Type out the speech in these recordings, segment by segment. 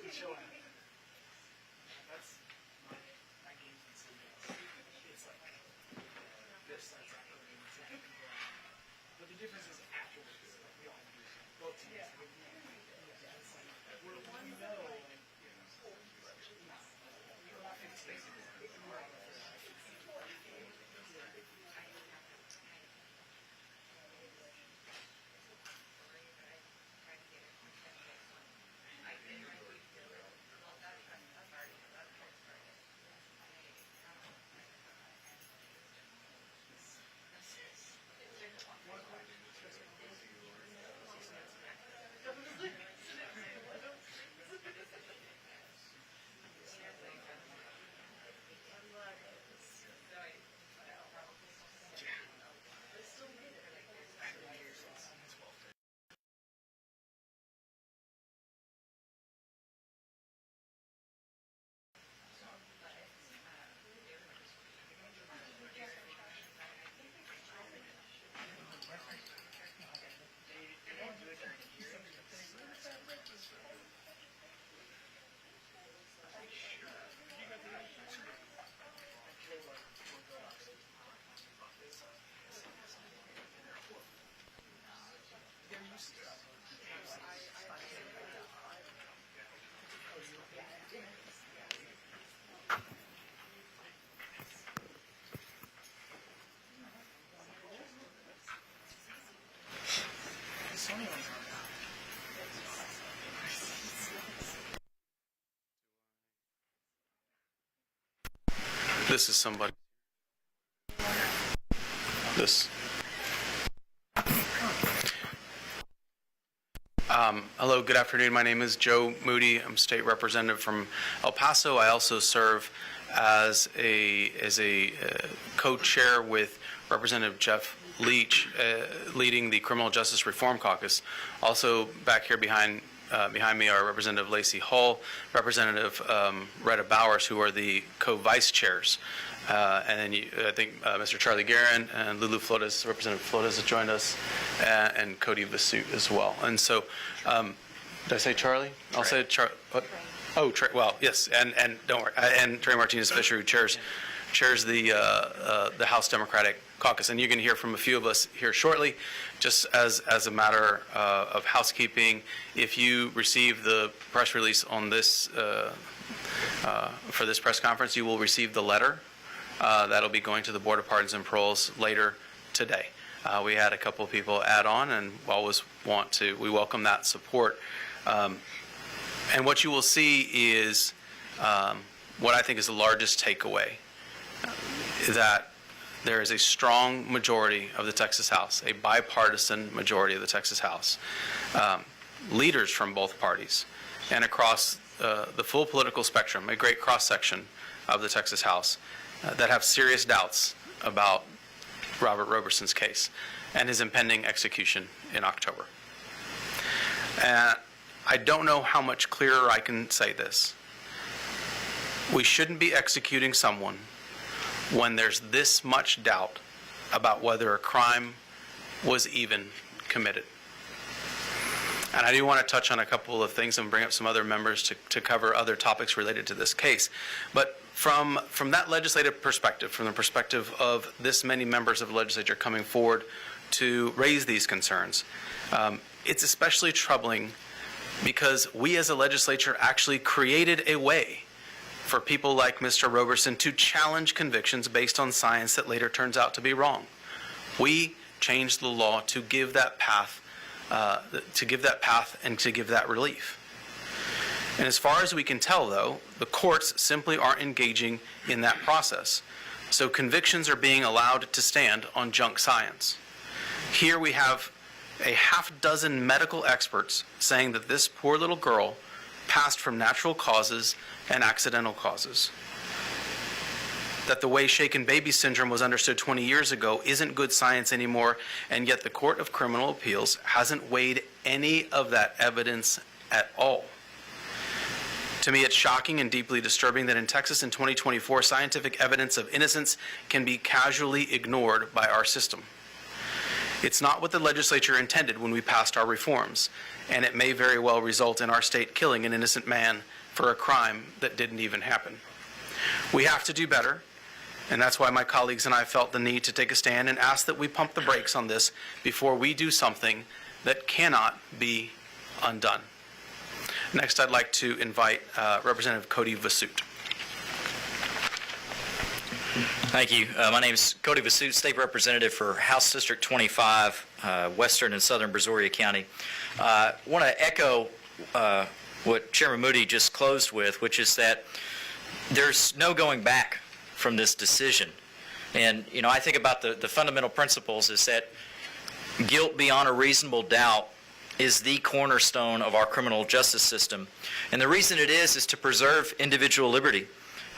chill out. That's my game's been so good. It's like this side's not really insane. But the difference is afterwards, like we all do both teams. Yeah. It's like we're the one know, like, we're not 50 spaces. This is somebody. This. Hello, good afternoon. My name is Joe Moody. I'm state representative from El Paso. I also serve as a co-chair with Representative Jeff Leach, leading the Criminal Justice Reform Caucus. Also back here behind me are Representative Lacy Hull, Representative Retta Bowers, who are the co-vice chairs. And then I think Mr. Charlie Guerin and Lulu Flores, Representative Flores, has joined us, and Cody Vasut as well. And so, did I say Charlie? I'll say Charlie. Oh, Tre, well, yes, and don't worry, and Tre Martinez Fisher, who chairs the House Democratic Caucus, and you're going to hear from a few of us here shortly. Just as a matter of housekeeping, if you receive the press release on this for this press conference, you will receive the letter that'll be going to the Board of Pardons and Paroles later today. We had a couple of people add on, and we welcome that support. And what you will see is what I think is the largest takeaway, that there is a strong majority of the Texas House, a bipartisan majority of the Texas House, leaders from both parties, and across the full political spectrum, a great cross-section of the Texas House, that have serious doubts about Robert Roberson's case and his impending execution in October. And I don't know how much clearer I can say this. We shouldn't be executing someone when there's this much doubt about whether a crime was even committed. And I do want to touch on a couple of things and bring up some other members to cover other topics related to this case. But from that legislative perspective, from the perspective of this many members of the legislature coming forward to raise these concerns, it's especially troubling because we as a legislature actually created a way for people like Mr. Roberson to challenge convictions based on science that later turns out to be wrong. We changed the law to give that path, and to give that relief. And as far as we can tell, though, the courts simply aren't engaging in that process. So convictions are being allowed to stand on junk science. Here we have a half dozen medical experts saying that this poor little girl passed from natural causes and accidental causes. That the way shaken baby syndrome was understood 20 years ago isn't good science anymore, and yet the Court of Criminal Appeals hasn't weighed any of that evidence at all. To me, it's shocking and deeply disturbing that in Texas in 2024, scientific evidence of innocence can be casually ignored by our system. It's not what the legislature intended when we passed our reforms, and it may very well result in our state killing an innocent man for a crime that didn't even happen. We have to do better, and that's why my colleagues and I felt the need to take a stand and ask that we pump the brakes on this before we do something that cannot be undone. Next, I'd like to invite Representative Cody Vasut. Thank you. My name is Cody Vasut, State Representative for House District 25, Western and Southern Brazoria County. I want to echo what Chairman Moody just closed with, which is that there's no going back from this decision. And, you know, I think about the fundamental principles is that guilt beyond a reasonable doubt is the cornerstone of our criminal justice system. And the reason it is to preserve individual liberty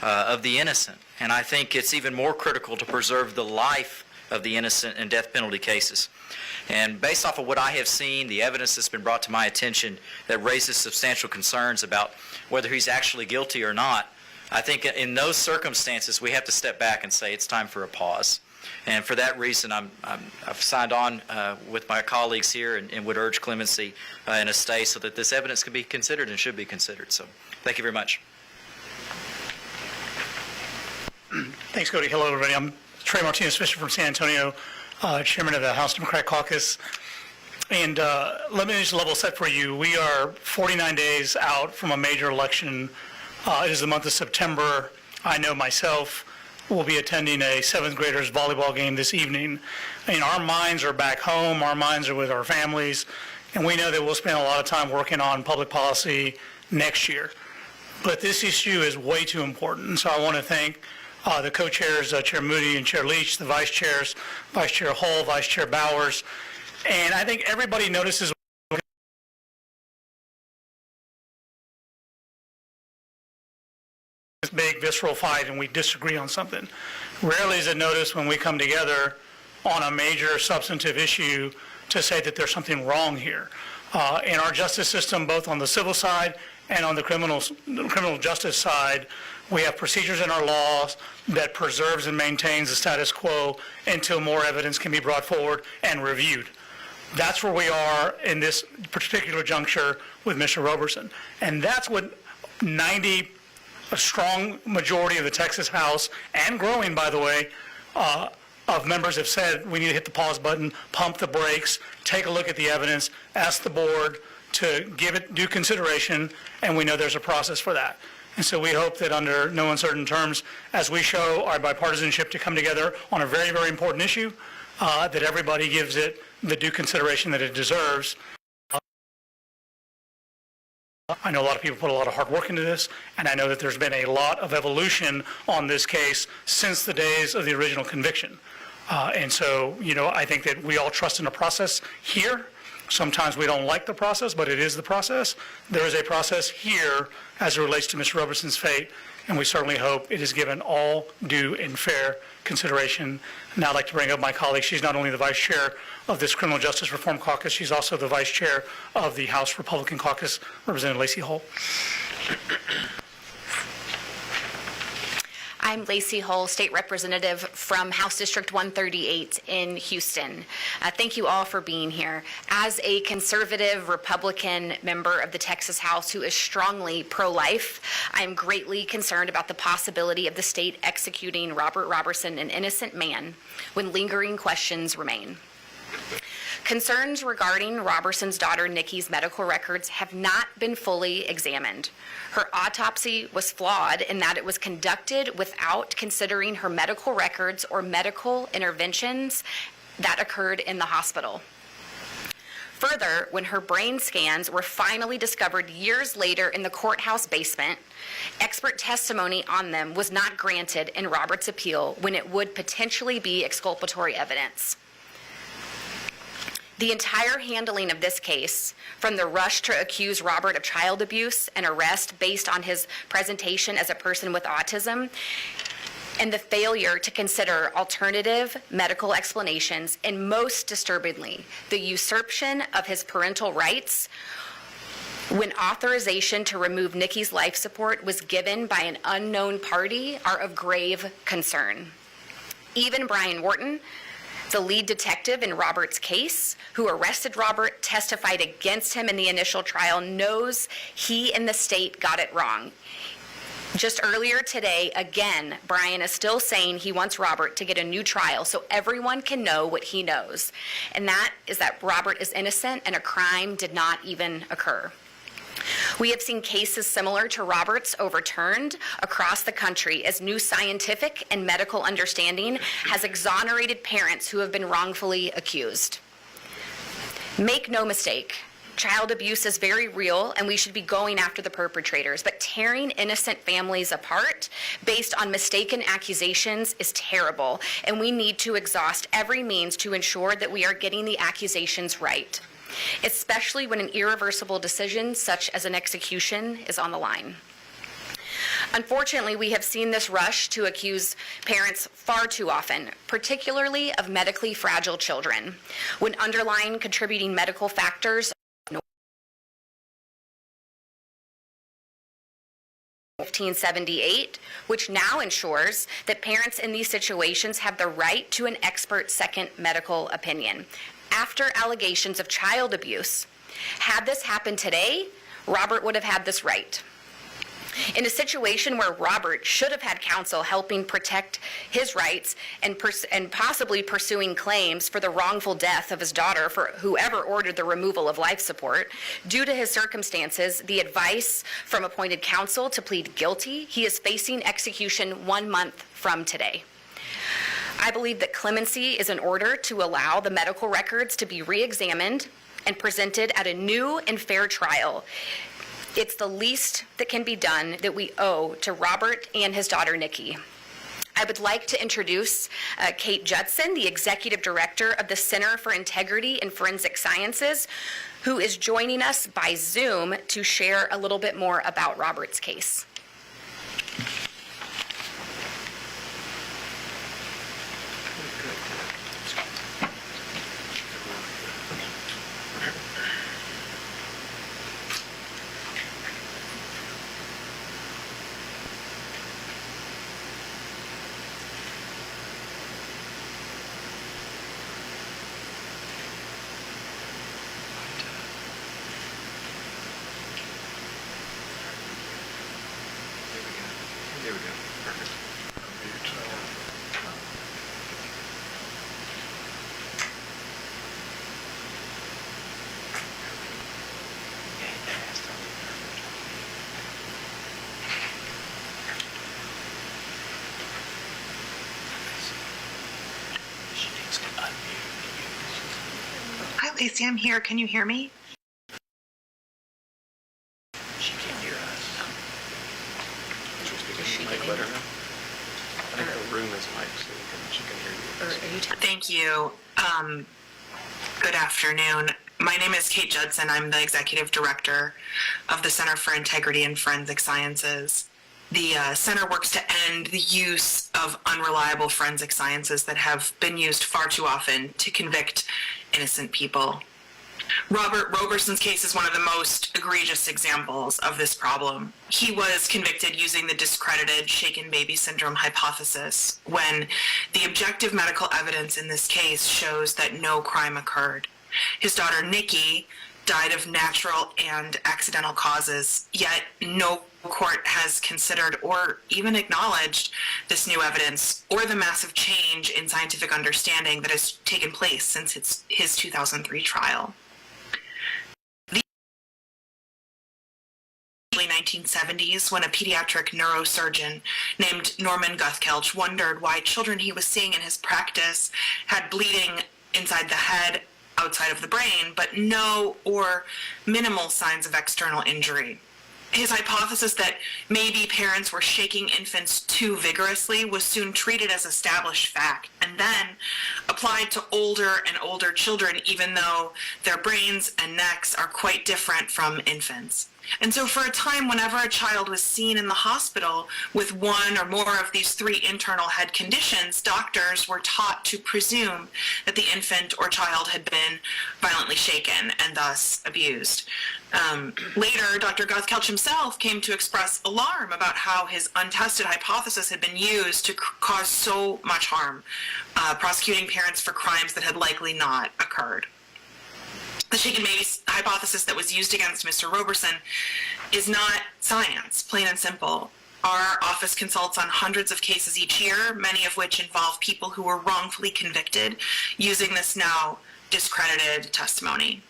of the innocent. And I think it's even more critical to preserve the life of the innocent in death penalty cases. And based off of what I have seen, the evidence that's been brought to my attention that raises substantial concerns about whether he's actually guilty or not, I think in those circumstances we have to step back and say it's time for a pause. And for that reason, I've signed on with my colleagues here and would urge clemency and a stay so that this evidence can be considered and should be considered. So thank you very much. Thanks, Cody. Hello, everybody. I'm Tre Martinez from San Antonio, chairman of the House Democratic Caucus. And let me just level set for you. We are 49 days out from a major election. It is the month of September. I know myself will be attending a 7th graders volleyball game this evening. And our minds are back home. Our minds are with our families. And we know that we'll spend a lot of time working on public policy next year. But this issue is way too important. And so I want to thank the co-chairs, Chair Moody and Chair Leach, the vice chairs, Vice Chair Hull, Vice Chair Bowers. And I think everybody notices this big visceral fight and we disagree on something. Rarely is it noticed when we come together on a major substantive issue to say that there's something wrong here. In our justice system, both on the civil side and on the criminal justice side, we have procedures in our laws that preserves and maintains the status quo until more evidence can be brought forward and reviewed. That's where we are in this particular juncture with Mr. Roberson. And that's what a strong majority of the Texas House, and growing, by the way, of members have said we need to hit the pause button, pump the brakes, take a look at the evidence, ask the board to give it due consideration, and we know there's a process for that. And so we hope that under no uncertain terms, as we show our bipartisanship to come together on a very, very important issue, that everybody gives it the due consideration that it deserves. I know a lot of people put a lot of hard work into this, and I know that there's been a lot of evolution on this case since the days of the original conviction. And so, you know, I think that we all trust in the process here. Sometimes we don't like the process, but it is the process. There is a process here as it relates to Mr. Roberson's fate, and we certainly hope it is given all due and fair consideration. Now I'd like to bring up my colleague. She's not only the vice chair of this Criminal Justice Reform Caucus, she's also the vice chair of the House Republican Caucus, Representative Lacy Hull. I'm Lacy Hull, State Representative from House District 138 in Houston. Thank you all for being here. As a conservative Republican member of the Texas House who is strongly pro-life, I'm greatly concerned about the possibility of the state executing Robert Roberson, an innocent man, when lingering questions remain. Concerns regarding Roberson's daughter Nikki's medical records have not been fully examined. Her autopsy was flawed in that it was conducted without considering her medical records or medical interventions that occurred in the hospital. Further, when her brain scans were finally discovered years later in the courthouse basement, expert testimony on them was not granted in Robert's appeal when it would potentially be exculpatory evidence. The entire handling of this case, from the rush to accuse Robert of child abuse and arrest based on his presentation as a person with autism, and the failure to consider alternative medical explanations, and most disturbingly, the usurpation of his parental rights when authorization to remove Nikki's life support was given by an unknown party, are of grave concern. Even Brian Wharton, The lead detective in Robert's case, who arrested Robert, testified against him in the initial trial, knows he and the state got it wrong. Just earlier today, again, Brian is still saying he wants Robert to get a new trial so everyone can know what he knows. And that is that Robert is innocent and a crime did not even occur. We have seen cases similar to Robert's overturned across the country as new scientific and medical understanding has exonerated parents who have been wrongfully accused. Make no mistake, child abuse is very real and we should be going after the perpetrators, but tearing innocent families apart based on mistaken accusations is terrible, and we need to exhaust every means to ensure that we are getting the accusations right, especially when an irreversible decision such as an execution is on the line. Unfortunately, we have seen this rush to accuse parents far too often, particularly of medically fragile children, when underlying contributing medical factors 1578, which now ensures that parents in these situations have the right to an expert second medical opinion after allegations of child abuse. Had this happened today, Robert would have had this right. In a situation where Robert should have had counsel helping protect his rights and possibly pursuing claims for the wrongful death of his daughter for whoever ordered the removal of life support, due to his circumstances, the advice from appointed counsel to plead guilty, he is facing execution 1 month from today. I believe that clemency is in order to allow the medical records to be re-examined and presented at a new and fair trial. It's the least that can be done that we owe to Robert and his daughter, Nikki. I would like to introduce Kate Judson, the Executive Director of the Center for Integrity and Forensic Sciences, who is joining us by Zoom to share a little bit more about Robert's case. There we go. Perfect. Hi, Lacy. I'm here. Can you hear me? She can't hear us. Should we speak in the mic better now? I think the room is mic, so she can hear you. Thank you. Good afternoon. My name is Kate Judson. I'm the Executive Director of the Center for Integrity and Forensic Sciences. The center works to end the use of unreliable forensic sciences that have been used far too often to convict innocent people. Robert Roberson's case is one of the most egregious examples of this problem. He was convicted using the discredited shaken baby syndrome hypothesis when the objective medical evidence in this case shows that no crime occurred. His daughter, Nikki, died of natural and accidental causes, yet no court has considered or even acknowledged this new evidence or the massive change in scientific understanding that has taken place since his 2003 trial. The 1970s, when a pediatric neurosurgeon named Norman Guthkelch wondered why children he was seeing in his practice had bleeding inside the head, outside of the brain, but no or minimal signs of external injury. His hypothesis that maybe parents were shaking infants too vigorously was soon treated as established fact and then applied to older and older children, even though their brains and necks are quite different from infants. And so for a time, whenever a child was seen in the hospital with one or more of these three internal head conditions, doctors were taught to presume that the infant or child had been violently shaken and thus abused. Later, Dr. Gozkelch himself came to express alarm about how his untested hypothesis had been used to cause so much harm, prosecuting parents for crimes that had likely not occurred. The shaken baby hypothesis that was used against Mr. Roberson is not science, plain and simple. Our office consults on hundreds of cases each year, many of which involve people who were wrongfully convicted using this now discredited testimony.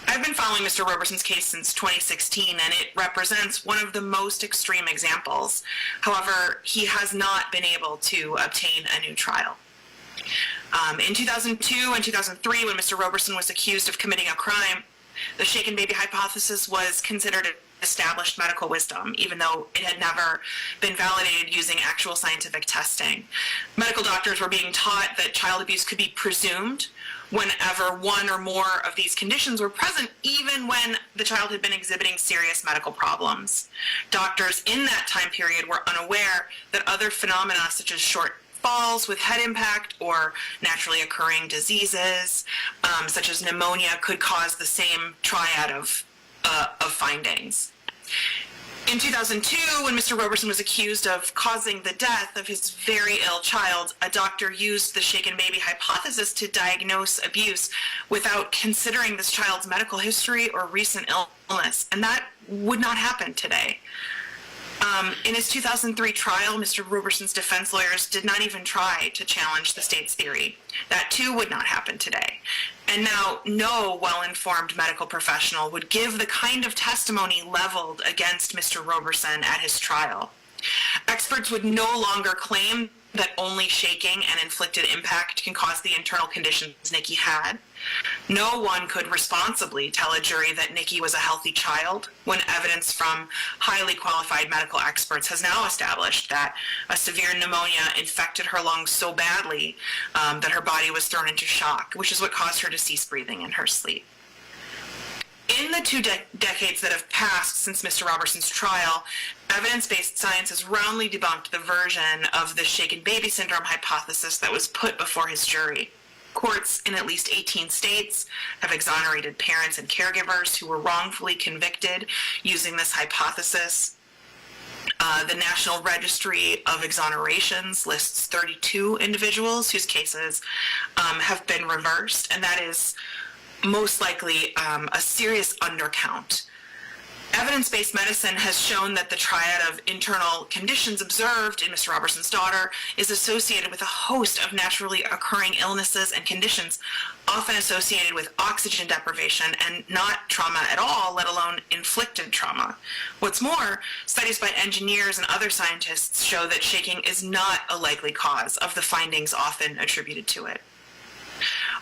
I've been following Mr. Roberson's case since 2016, and it represents one of the most extreme examples. However, he has not been able to obtain a new trial. In 2002 and 2003, when Mr. Roberson was accused of committing a crime, the shaken baby hypothesis was considered established medical wisdom, even though it had never been validated using actual scientific testing. Medical doctors were being taught that child abuse could be presumed whenever one or more of these conditions were present, even when the child had been exhibiting serious medical problems. Doctors in that time period were unaware that other phenomena such as short falls with head impact or naturally occurring diseases such as pneumonia could cause the same triad of findings. In 2002, when Mr. Roberson was accused of causing the death of his very ill child, a doctor used the shaken baby hypothesis to diagnose abuse without considering this child's medical history or recent illness, and that would not happen today. In his 2003 trial, Mr. Roberson's defense lawyers did not even try to challenge the state's theory. That too would not happen today. And now no well-informed medical professional would give the kind of testimony leveled against Mr. Roberson at his trial. Experts would no longer claim that only shaking and inflicted impact can cause the internal conditions Nikki had. No one could responsibly tell a jury that Nikki was a healthy child when evidence from highly qualified medical experts has now established that a severe pneumonia infected her lungs so badly that her body was thrown into shock, which is what caused her to cease breathing in her sleep. In the two decades that have passed since Mr. Roberson's trial, evidence-based science has roundly debunked the version of the shaken baby syndrome hypothesis that was put before his jury. Courts in at least 18 states have exonerated parents and caregivers who were wrongfully convicted using this hypothesis. The National Registry of Exonerations lists 32 individuals whose cases have been reversed, and that is most likely a serious undercount. Evidence-based medicine has shown that the triad of internal conditions observed in Mr. Roberson's daughter is associated with a host of naturally occurring illnesses and conditions, often associated with oxygen deprivation and not trauma at all, let alone inflicted trauma. What's more, studies by engineers and other scientists show that shaking is not a likely cause of the findings often attributed to it.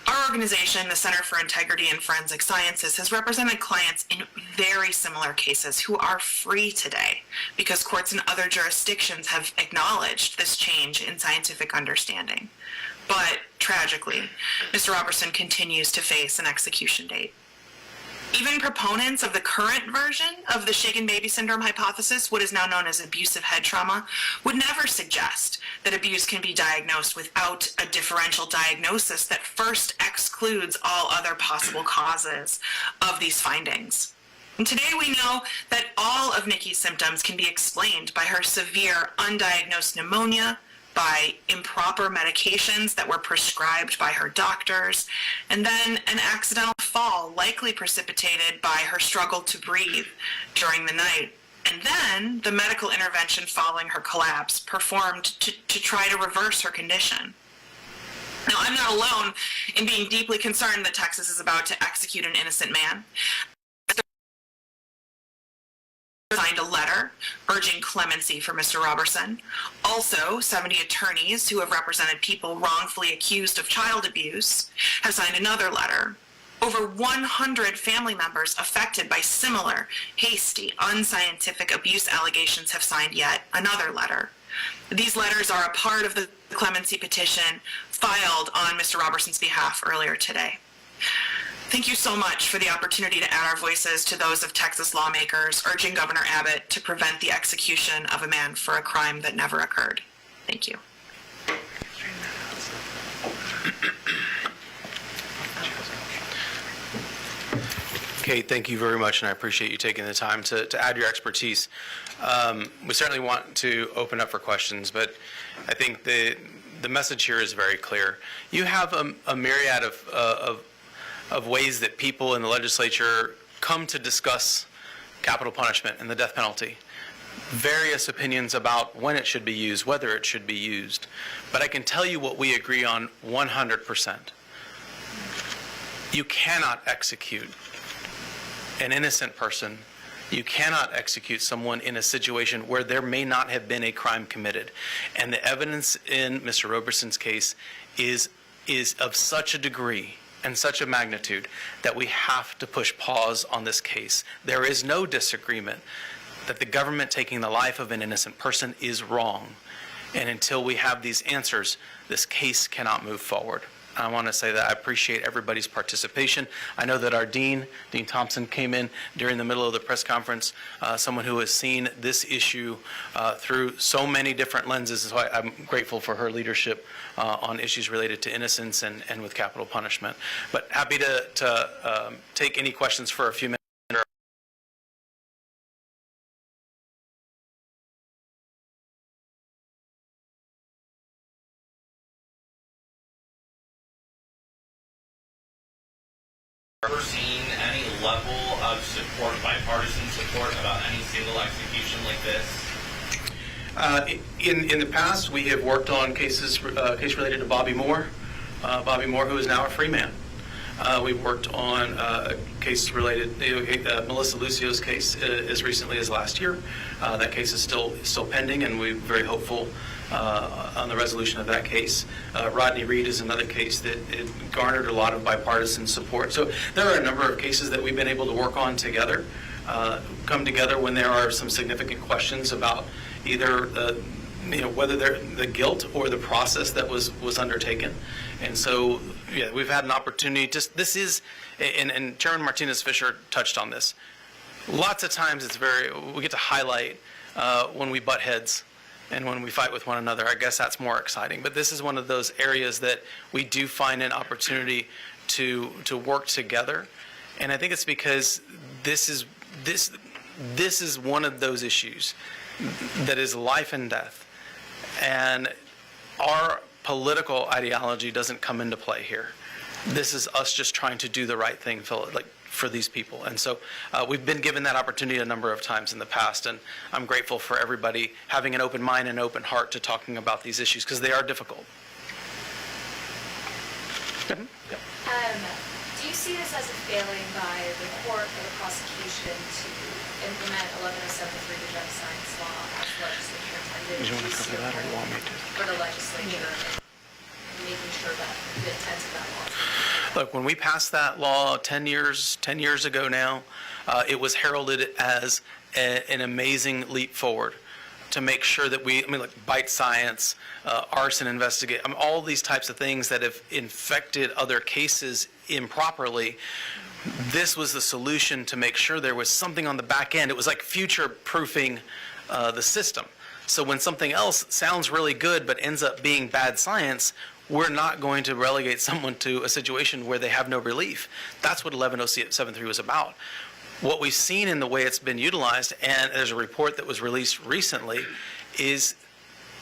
Our organization, the Center for Integrity in Forensic Sciences, has represented clients in very similar cases who are free today because courts in other jurisdictions have acknowledged this change in scientific understanding. But tragically, Mr. Roberson continues to face an execution date. Even proponents of the current version of the shaken baby syndrome hypothesis, what is now known as abusive head trauma, would never suggest that abuse can be diagnosed without a differential diagnosis that first excludes all other possible causes of these findings. And today we know that all of Nikki's symptoms can be explained by her severe undiagnosed pneumonia, by improper medications that were prescribed by her doctors, and then an accidental fall likely precipitated by her struggle to breathe during the night, and then the medical intervention following her collapse performed to try to reverse her condition. Now, I'm not alone in being deeply concerned that Texas is about to execute an innocent man. Signed a letter urging clemency for Mr. Roberson. Also, 70 attorneys who have represented people wrongfully accused of child abuse have signed another letter. Over 100 family members affected by similar hasty, unscientific abuse allegations have signed yet another letter. These letters are a part of the clemency petition filed on Mr. Roberson's behalf earlier today. Thank you so much for the opportunity to add our voices to those of Texas lawmakers urging Governor Abbott to prevent the execution of a man for a crime that never occurred. Thank you. Kate, thank you very much, and I appreciate you taking the time to add your expertise. We certainly want to open up for questions, but I think the message here is very clear. You have a myriad of ways that people in the legislature come to discuss capital punishment and the death penalty. Various opinions about when it should be used, whether it should be used. But I can tell you what we agree on 100%. You cannot execute an innocent person. You cannot execute someone in a situation where there may not have been a crime committed. And the evidence in Mr. Roberson's case is of such a degree and such a magnitude that we have to push pause on this case. There is no disagreement that the government taking the life of an innocent person is wrong. And until we have these answers, this case cannot move forward. I want to say that I appreciate everybody's participation. I know that our Dean Thompson, came in during the middle of the press conference, someone who has seen this issue through so many different lenses. So I'm grateful for her leadership on issues related to innocence and with capital punishment. But happy to take any questions for a few minutes. Ever seen any level of support, bipartisan support, about any single execution like this? In the past, we have worked on cases case related to Bobby Moore, who is now a free man. We've worked on a case related Melissa Lucio's case as recently as last year. That case is still pending, and we're very hopeful on the resolution of that case. Rodney Reed is another case that it garnered a lot of bipartisan support. So there are a number of cases that we've been able to work on together, come together when there are some significant questions about either whether the guilt or the process that was undertaken. And so, yeah, we've had an opportunity. This is, and Chairman Martinez-Fisher touched on this. Lots of times we get to highlight when we butt heads and when we fight with one another. I guess that's more exciting. But this is one of those areas that we do find an opportunity to work together. And I think it's because this is one of those issues that is life and death. And our political ideology doesn't come into play here. This is us just trying to do the right thing for these people. And so we've been given that opportunity a number of times in the past, and I'm grateful for everybody having an open mind and open heart to talking about these issues, because they are difficult. Do you see this as a failing by the court or the prosecution to implement 11073, the drug science law, as the legislature intended? Do you want to cover that, or you want me to? For the legislature, and making sure that the intent of that law. Look, when we passed that law 10 years ago now, it was heralded as an amazing leap forward to make sure that bite science, arson investigate, all these types of things that have infected other cases improperly. This was the solution to make sure there was something on the back end. It was like future-proofing the system. So when something else sounds really good but ends up being bad science, we're not going to relegate someone to a situation where they have no relief. That's what 11073 was about. What we've seen in the way it's been utilized, and there's a report that was released recently, is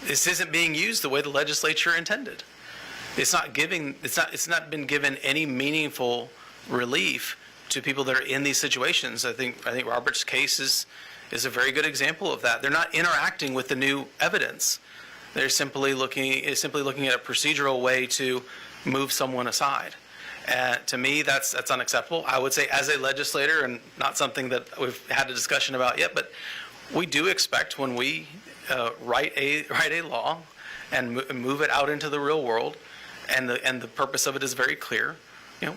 this isn't being used the way the legislature intended. It's not been given any meaningful relief to people that are in these situations. I think Robert's case is a very good example of that. They're not interacting with the new evidence. They're simply looking at a procedural way to move someone aside. To me, that's unacceptable. I would say, as a legislator, and not something that we've had a discussion about yet, but we do expect when we write a law and move it out into the real world, and the purpose of it is very clear.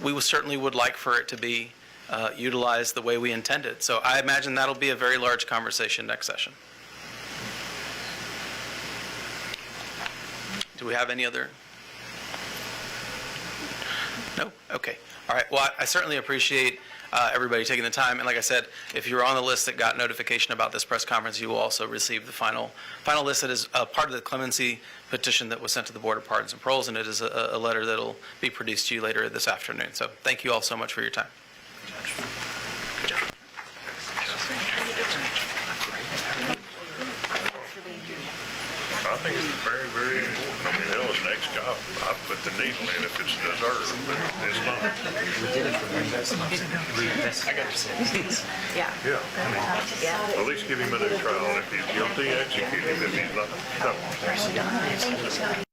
We certainly would like for it to be utilized the way we intended. So I imagine that'll be a very large conversation next session. Do we have any other? No? Okay. All right. Well, I certainly appreciate everybody taking the time. And like I said, if you're on the list that got notification about this press conference, you will also receive the final list that is part of the clemency petition that was sent to the Board of Pardons and Paroles, and it is a letter that will be produced to you later this afternoon. So thank you all so much for your time. I think it's very, very important. I mean, hell, it's an extra job. I put the needle in if it's deserved, but it's not. Yeah. Yeah, I mean, at least give him a new trial. If he's guilty, execute him. If he's not, no.